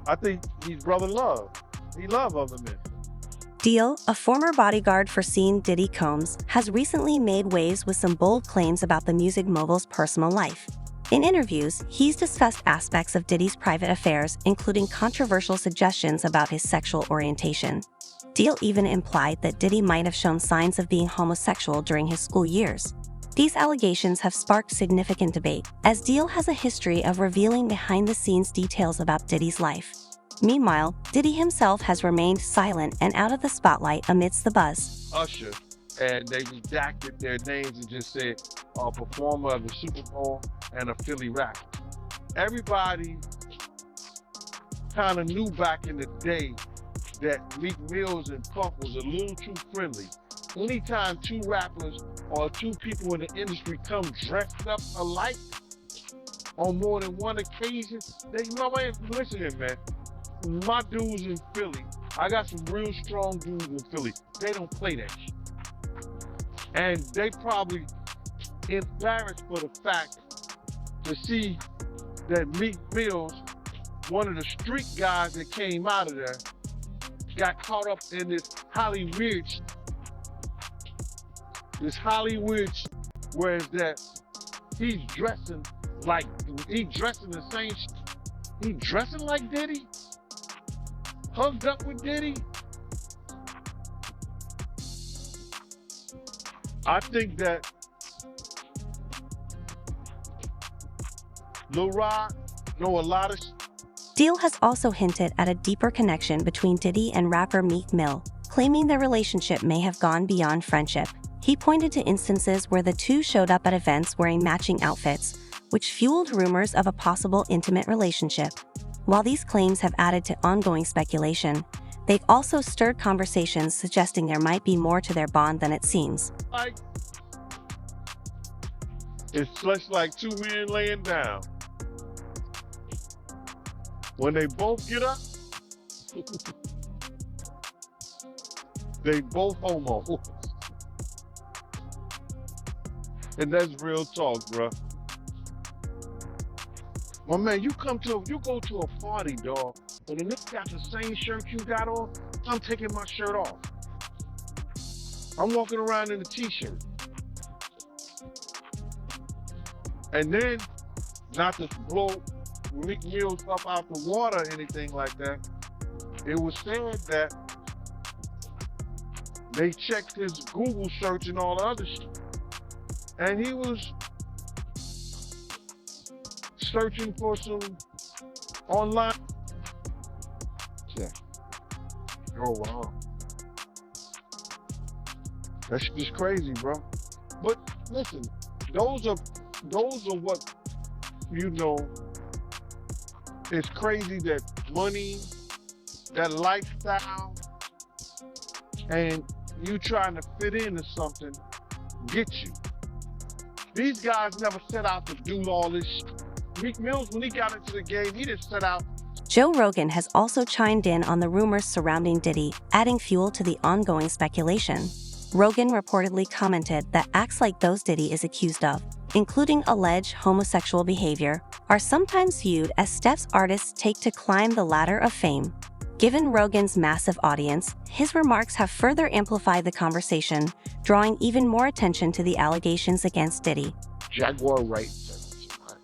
I think he's brother love. He love other men. Deal, a former bodyguard for scene Diddy Combs, has recently made waves with some bold claims about the music mogul's personal life. In interviews, he's discussed aspects of Diddy's private affairs, including controversial suggestions about his sexual orientation. Deal even implied that Diddy might have shown signs of being homosexual during his school years. These allegations have sparked significant debate, as Deal has a history of revealing behind-the-scenes details about Diddy's life. Meanwhile, Diddy himself has remained silent and out of the spotlight amidst the buzz. Usher, and they redacted their names and just said a performer of the Super Bowl and a Philly rapper. Everybody kind of knew back in the day that Meek Mills and Puff was a little too friendly. Anytime two rappers or two people in the industry come dressed up alike on more than one occasion, listen here, man. My dudes in Philly, I got some real strong dudes in Philly. They don't play that shit. And they probably embarrassed for the fact to see that Meek Mills, one of the street guys that came out of there, got caught up in this Hollywood, whereas that he's dressing the same, he dressing like Diddy, hugged up with Diddy. I think that Lil Rod know a lot of Deal has also hinted at a deeper connection between Diddy and rapper Meek Mill, claiming their relationship may have gone beyond friendship. He pointed to instances where the two showed up at events wearing matching outfits, which fueled rumors of a possible intimate relationship. While these claims have added to ongoing speculation, they've also stirred conversations suggesting there might be more to their bond than it seems. It's just like two men laying down. When they both get up, they both homo. And that's real talk, bro. My man, you go to a party, dog, and the nigga got the same shirt you got on, I'm taking my shirt off. I'm walking around in a t-shirt. And then, not to blow Meek Mill stuff out the water or anything like that, it was said that they checked his Google search and all the other shit. And he was searching for some online. Yeah. Oh, wow. That's just crazy, bro. But listen, those are what, you know, it's crazy that money, that lifestyle, and you trying to fit into something gets you. These guys never set out to do all this shit. Meek Mills, when he got into the game, he didn't set out. Joe Rogan has also chimed in on the rumors surrounding Diddy, adding fuel to the ongoing speculation. Rogan reportedly commented that acts like those Diddy is accused of, including alleged homosexual behavior, are sometimes viewed as steps artists take to climb the ladder of fame. Given Rogan's massive audience, his remarks have further amplified the conversation, drawing even more attention to the allegations against Diddy. Jaguar Wright,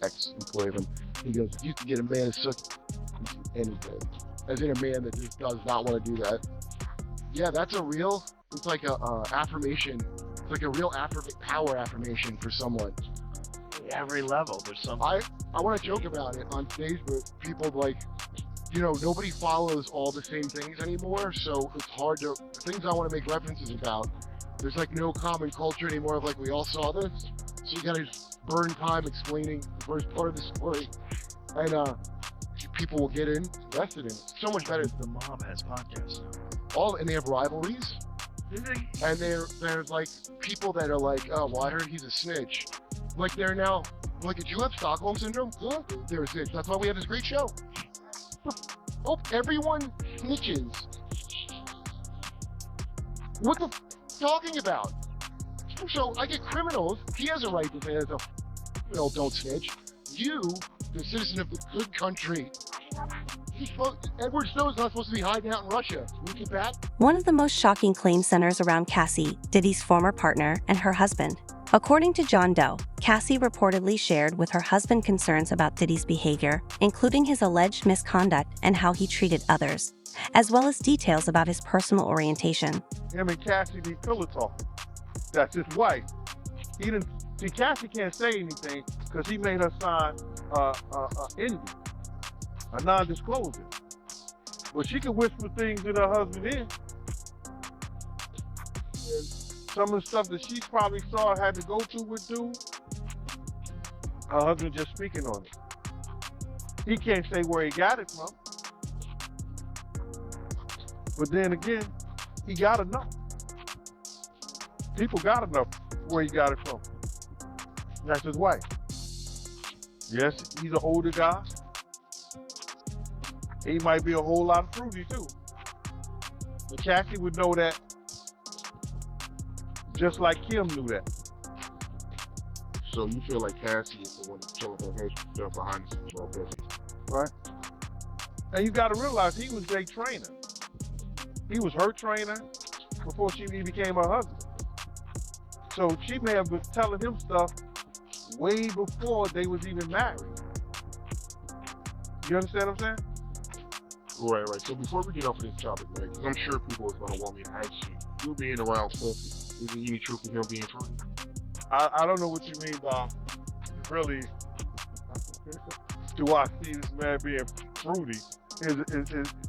ex-employee of him, he goes, you can get a man such anything. As in a man that just does not want to do that. Yeah, that's a real, it's like a affirmation. It's like a real power affirmation for someone. Every level, there's some. I want to joke about it on stage, but people like, you know, nobody follows all the same things anymore, so it's hard to, things I want to make references about, there's like no common culture anymore of like, we all saw this, so you gotta just burn time explaining the first part of the story, and people will get invested in it. So much better. The mob has podcasts now. And they have rivalries, and there's like people that are like, oh, well, I heard he's a snitch. Like they're now, like, did you have Stockholm Syndrome? Yeah, they're a snitch. That's why we have this great show. Oh, everyone snitches. What the talking about? So I get criminals. He has a right to say, don't snitch. You the citizen of the good country. Edward Snowden's not supposed to be hiding out in Russia. Look at that. One of the most shocking claims centers around Cassie, Diddy's former partner, and her husband. According to John Doe, Cassie reportedly shared with her husband concerns about Diddy's behavior, including his alleged misconduct and how he treated others, as well as details about his personal orientation. Him and Cassie be pillow talking. That's his wife. He didn't see. Cassie can't say anything because he made her sign NDA, a non-disclosure. But she can whisper things in her husband ear. And some of the stuff that she probably saw had to go through with dude, her husband just speaking on it. He can't say where he got it from. But then again, he got enough. People got enough where he got it from. That's his wife. Yes, he's an older guy. He might be a whole lot fruity too. But Cassie would know that just like Kim knew that. So you feel like Cassie is the one that's telling her stuff behind the scenes about Bessie? Right? And you gotta realize he was their trainer. He was her trainer before she even became her husband. So she may have been telling him stuff way before they was even married. You understand what I'm saying? Right. So before we get off of this topic, right, because I'm sure people are going to want me to ask you being around Sophie, is there any truth in him being fruity? I don't know what you mean by really, do I see this man being fruity?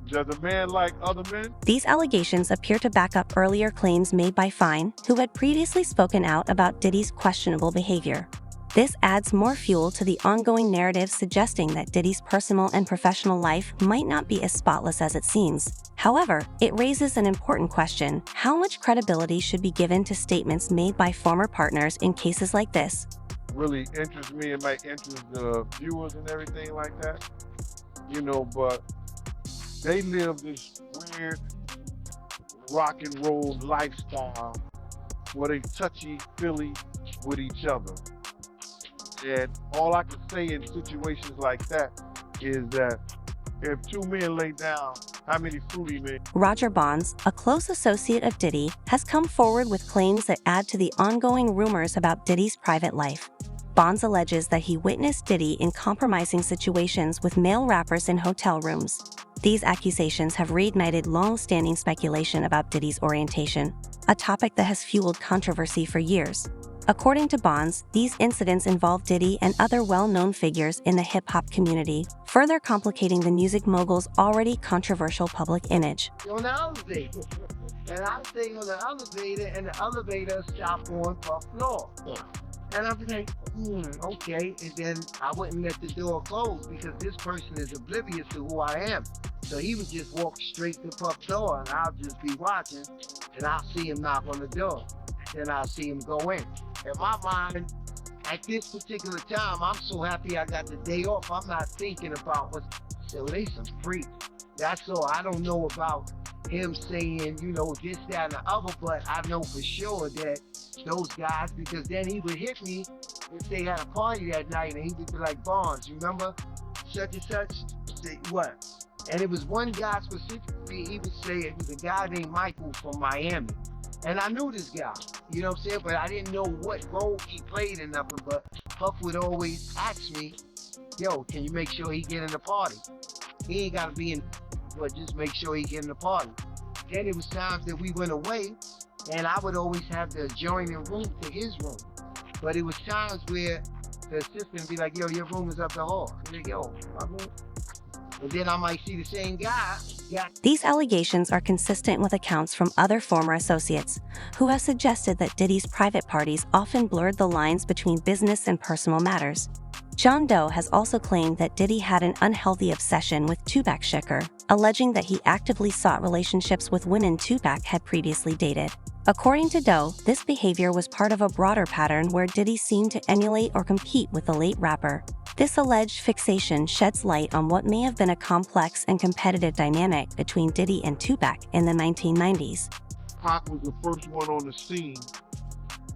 Does a man like other men? These allegations appear to back up earlier claims made by Fine, who had previously spoken out about Diddy's questionable behavior. This adds more fuel to the ongoing narrative suggesting that Diddy's personal and professional life might not be as spotless as it seems. However, it raises an important question: how much credibility should be given to statements made by former partners in cases like this? Really interests me and might interest the viewers and everything like that, but they live this weird rock and roll lifestyle where they touchy-feely with each other. And all I can say in situations like that is that if two men lay down, how many fruity men? Roger Bonds, a close associate of Diddy, has come forward with claims that add to the ongoing rumors about Diddy's private life. Bonds alleges that he witnessed Diddy in compromising situations with male rappers in hotel rooms. These accusations have reignited long-standing speculation about Diddy's orientation, a topic that has fueled controversy for years. According to Bonds, these incidents involve Diddy and other well-known figures in the hip-hop community, further complicating the music mogul's already controversial public image. On the elevator, and I stayed on the elevator, and the elevator stopped on the floor. And I'm like, okay. And then I wouldn't let the door close because this person is oblivious to who I am. So he would just walk straight to the pub door, and I'll just be watching, and I'll see him knock on the door. Then I'll see him go in. In my mind, at this particular time, I'm so happy I got the day off. I'm not thinking about what's, so they some freaks. That's all. I don't know about him saying, this, that, and the other, but I know for sure that those guys, because then he would hit me if they had a party that night, and he would be like, Bonds, you remember such and such? Say, what? And it was one guy specifically, he would say it was a guy named Michael from Miami. And I knew this guy, you know what I'm saying? But I didn't know what role he played in nothing. But Puff would always ask me, yo, can you make sure he get in the party? He ain't got to be in, but just make sure he get in the party. Then it was times that we went away, and I would always have the adjoining room to his room. But it was times where the assistant would be like, yo, your room is up the hall. I'm like, yo, my room. And then I might see the same guy. These allegations are consistent with accounts from other former associates, who have suggested that Diddy's private parties often blurred the lines between business and personal matters. John Doe has also claimed that Diddy had an unhealthy obsession with Tupac Shakur, alleging that he actively sought relationships with women Tupac had previously dated. According to Doe, this behavior was part of a broader pattern where Diddy seemed to emulate or compete with the late rapper. This alleged fixation sheds light on what may have been a complex and competitive dynamic between Diddy and Tupac in the 1990s. Pac was the first one on the scene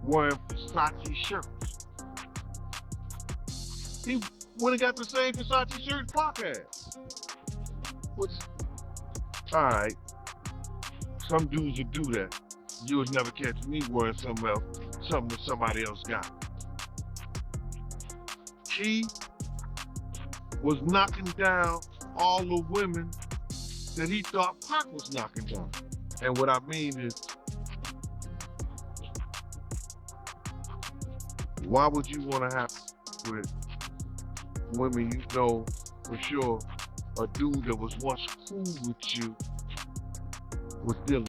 wearing Versace shirts. When it got the same Versace shirt Pac had. What's Alright. Some dudes would do that. You would never catch me wearing something that somebody else got. Key was knocking down all the women that he thought Pac was knocking down. And what I mean is, why would you want to have with women you know for sure a dude that was once cool with you was dealing